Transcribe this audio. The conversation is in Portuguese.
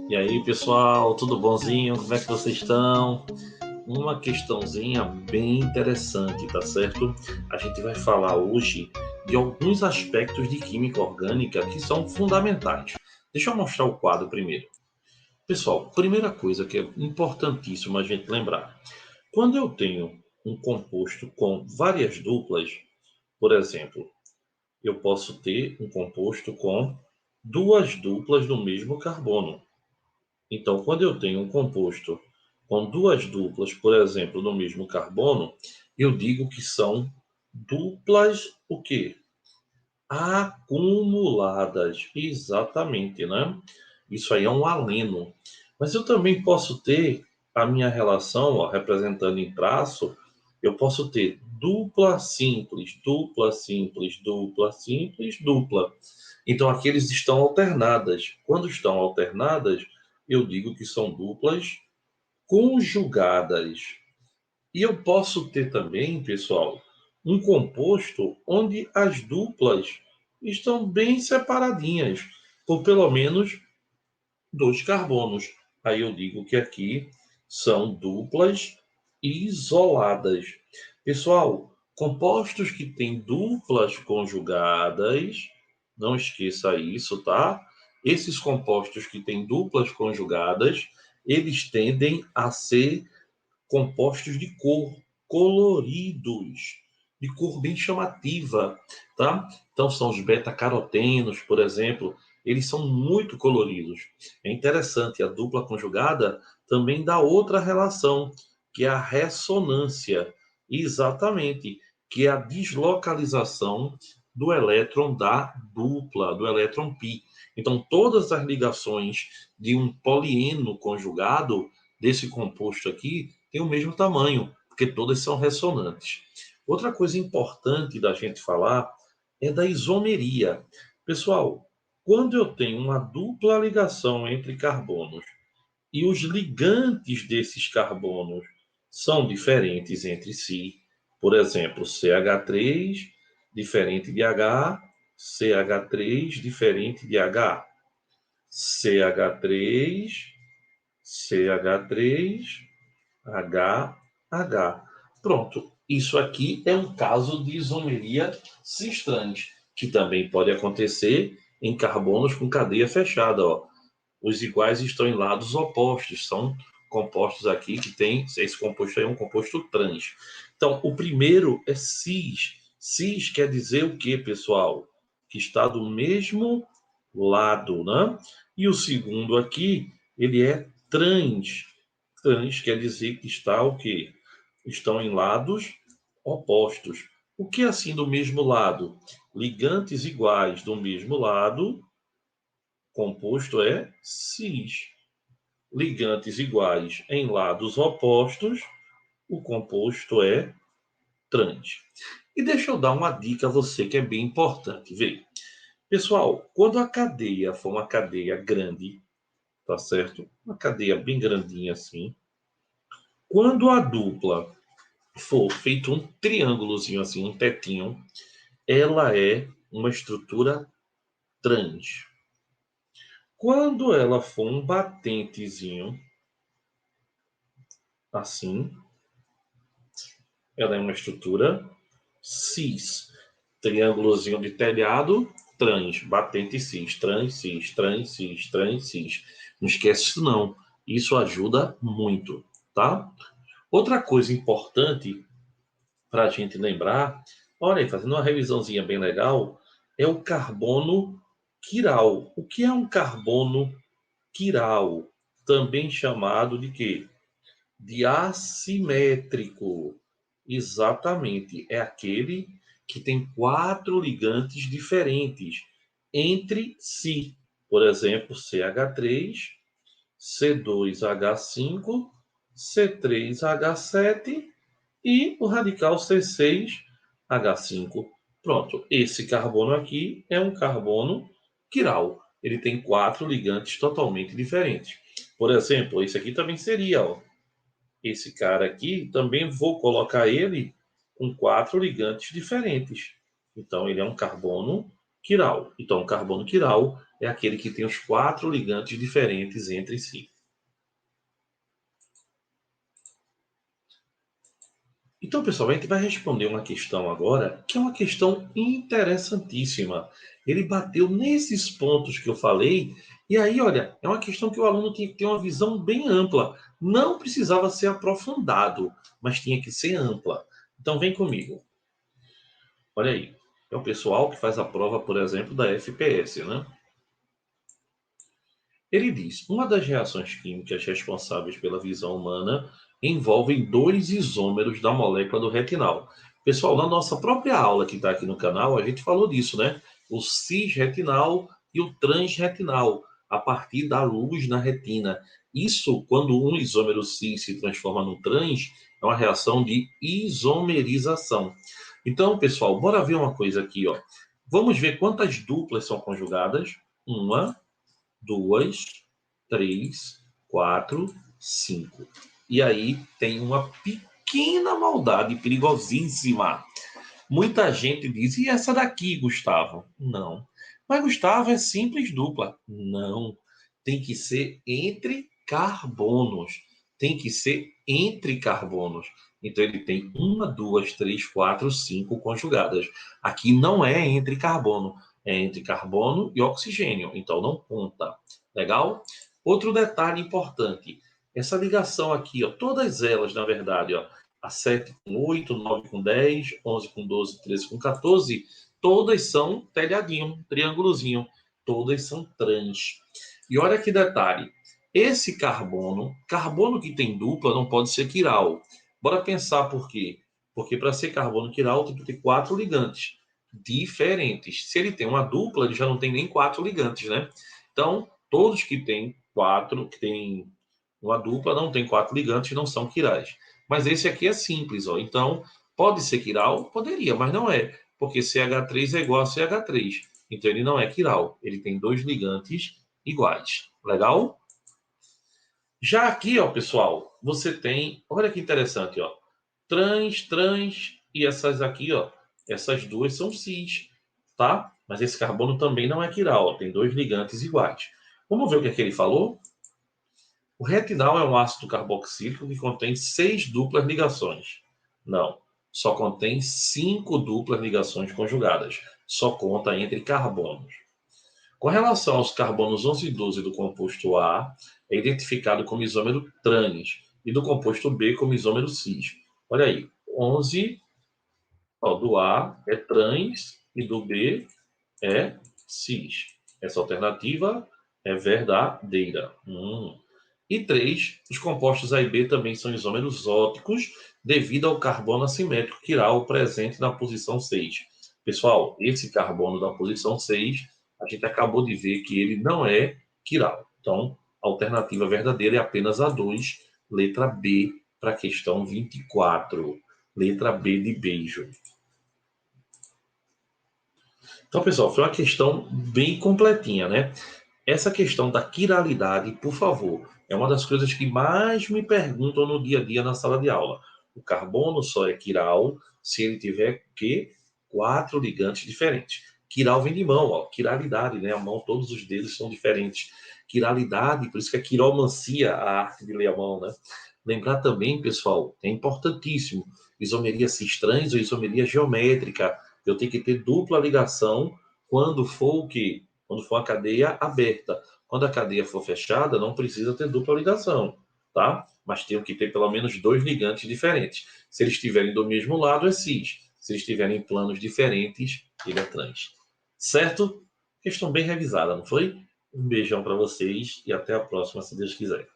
E aí, pessoal, tudo bonzinho? Como é que vocês estão? Uma questãozinha bem interessante, tá certo? A gente vai falar hoje de alguns aspectos de química orgânica que são fundamentais. Deixa eu mostrar o quadro primeiro. Pessoal, primeira coisa que é importantíssima a gente lembrar. Quando eu tenho um composto com várias duplas, por exemplo, eu posso ter um composto com duas duplas do mesmo carbono. Então, quando eu tenho um composto com duas duplas, por exemplo, no mesmo carbono, eu digo que são duplas o quê? Acumuladas. Exatamente, né? Isso aí é um aleno. Mas eu também posso ter a minha relação, ó, representando em traço, eu posso ter dupla simples, dupla simples, dupla simples, dupla. Então aqui eles estão alternadas. Quando estão alternadas, eu digo que são duplas conjugadas. E eu posso ter também, pessoal, um composto onde as duplas estão bem separadinhas, por pelo menos dois carbonos. Aí eu digo que aqui são duplas isoladas. Pessoal, compostos que têm duplas conjugadas, não esqueça isso, tá? Esses compostos que têm duplas conjugadas, eles tendem a ser compostos de cor, coloridos, de cor bem chamativa, tá? Então são os beta-carotenos, por exemplo, eles são muito coloridos. É interessante, a dupla conjugada também dá outra relação, que é a ressonância, exatamente, que é a deslocalização do elétron da dupla, do elétron π. Então, todas as ligações de um polieno conjugado desse composto aqui tem o mesmo tamanho, porque todas são ressonantes. Outra coisa importante da gente falar é da isomeria. Pessoal, quando eu tenho uma dupla ligação entre carbonos e os ligantes desses carbonos são diferentes entre si, por exemplo, CH3 diferente de H, CH3 diferente de H, CH3, CH3, HH. Pronto. Isso aqui é um caso de isomeria cis-trans, que também pode acontecer em carbonos com cadeia fechada. Ó. Os iguais estão em lados opostos. São compostos aqui que tem. Esse composto aí é um composto trans. Então, o primeiro é cis. Cis quer dizer o que, pessoal? Que está do mesmo lado, né? E o segundo aqui, ele é trans. Trans quer dizer que está o quê? Estão em lados opostos. O que é assim do mesmo lado? Ligantes iguais do mesmo lado, composto é cis. Ligantes iguais em lados opostos, o composto é trans. E deixa eu dar uma dica a você que é bem importante. Vê, pessoal, quando a cadeia for uma cadeia grande, tá certo? Uma cadeia bem grandinha assim. Quando a dupla for feito um triângulozinho assim, um tetinho, ela é uma estrutura trans. Quando ela for um batentezinho assim, ela é uma estrutura cis. Triângulozinho de telhado, trans, batente cis, trans, cis, trans, cis, trans, cis. Não esquece isso não. Isso ajuda muito, tá? Outra coisa importante para a gente lembrar, olha aí, fazendo uma revisãozinha bem legal, é o carbono quiral. O que é um carbono quiral? Também chamado de quê? De assimétrico. Exatamente, é aquele que tem quatro ligantes diferentes entre si. Por exemplo, CH3, C2H5, C3H7 e o radical C6H5. Pronto, esse carbono aqui é um carbono quiral. Ele tem quatro ligantes totalmente diferentes. Por exemplo, esse aqui também seria, ó, esse cara aqui, também vou colocar ele com quatro ligantes diferentes. Então, ele é um carbono quiral. Então, o carbono quiral é aquele que tem os 4 ligantes diferentes entre si. Então, pessoal, a gente vai responder uma questão agora, que é uma questão interessantíssima. Ele bateu nesses pontos que eu falei, e aí, olha, é uma questão que o aluno tinha que ter uma visão bem ampla. Não precisava ser aprofundado, mas tinha que ser ampla. Então, vem comigo. Olha aí. É o pessoal que faz a prova, por exemplo, da FPS, né? Ele diz: uma das reações químicas responsáveis pela visão humana envolvem dois isômeros da molécula do retinal. Pessoal, na nossa própria aula que está aqui no canal, a gente falou disso, né? O cisretinal e o transretinal, a partir da luz na retina. Isso, quando um isômero cis se transforma no trans, é uma reação de isomerização. Então, pessoal, bora ver uma coisa aqui, ó. Vamos ver quantas duplas são conjugadas. Uma, duas, três, quatro, cinco. E aí tem uma pequena maldade perigosíssima. Muita gente diz: e essa daqui, Gustavo? Não. Mas Gustavo é simples dupla. Não. Tem que ser entre carbonos. Tem que ser entre carbonos. Então ele tem uma, duas, três, quatro, cinco conjugadas. Aqui não é entre carbono, é entre carbono e oxigênio. Então não conta. Legal? Outro detalhe importante: essa ligação aqui, ó, todas elas, na verdade, ó, a 7 com 8, 9 com 10, 11 com 12, 13 com 14, todas são telhadinho, triângulozinho, todas são trans. E olha que detalhe, esse carbono que tem dupla não pode ser quiral. Bora pensar por quê? Porque para ser carbono quiral tem que ter 4 ligantes diferentes. Se ele tem uma dupla, ele já não tem nem 4 ligantes, né? Então, todos que têm 4, que tem uma dupla, não tem 4 ligantes, não são quirais. Mas esse aqui é simples, ó. Então, pode ser quiral? Poderia, mas não é. Porque CH3 é igual a CH3. Então, ele não é quiral. Ele tem 2 ligantes iguais. Legal? Já aqui, ó, pessoal, você tem... Olha que interessante, ó. Trans, e essas aqui, ó. Essas duas são cis, tá? Mas esse carbono também não é quiral, ó. Tem 2 ligantes iguais. Vamos ver o que é que ele falou? O retinal é um ácido carboxílico que contém 6 duplas ligações. Não, só contém 5 duplas ligações conjugadas. Só conta entre carbonos. Com relação aos carbonos 11 e 12 do composto A, é identificado como isômero trans e do composto B como isômero cis. Olha aí, 11, ó, do A é trans e do B é cis. Essa alternativa é verdadeira. E 3, os compostos A e B também são isômeros óticos devido ao carbono assimétrico quiral presente na posição 6. Pessoal, esse carbono da posição 6, a gente acabou de ver que ele não é quiral. Então, a alternativa verdadeira é apenas a 2, letra B, para a questão 24. Letra B de beijo. Então, pessoal, foi uma questão bem completinha, né? Essa questão da quiralidade, por favor, é uma das coisas que mais me perguntam no dia a dia na sala de aula. O carbono só é quiral se ele tiver que 4 ligantes diferentes. Quiral vem de mão, ó, quiralidade, né? A mão, todos os dedos são diferentes. Quiralidade, por isso que é quiromancia, a arte de ler a mão, né? Lembrar também, pessoal, é importantíssimo, isomeria cis-trans ou isomeria geométrica. Eu tenho que ter dupla ligação quando for o quê? Quando for a cadeia aberta. Quando a cadeia for fechada, não precisa ter dupla ligação, tá? Mas tem que ter pelo menos 2 ligantes diferentes. Se eles estiverem do mesmo lado, é cis. Se eles estiverem em planos diferentes, ele é trans. Certo? Questão bem revisada, não foi? Um beijão para vocês e até a próxima, se Deus quiser.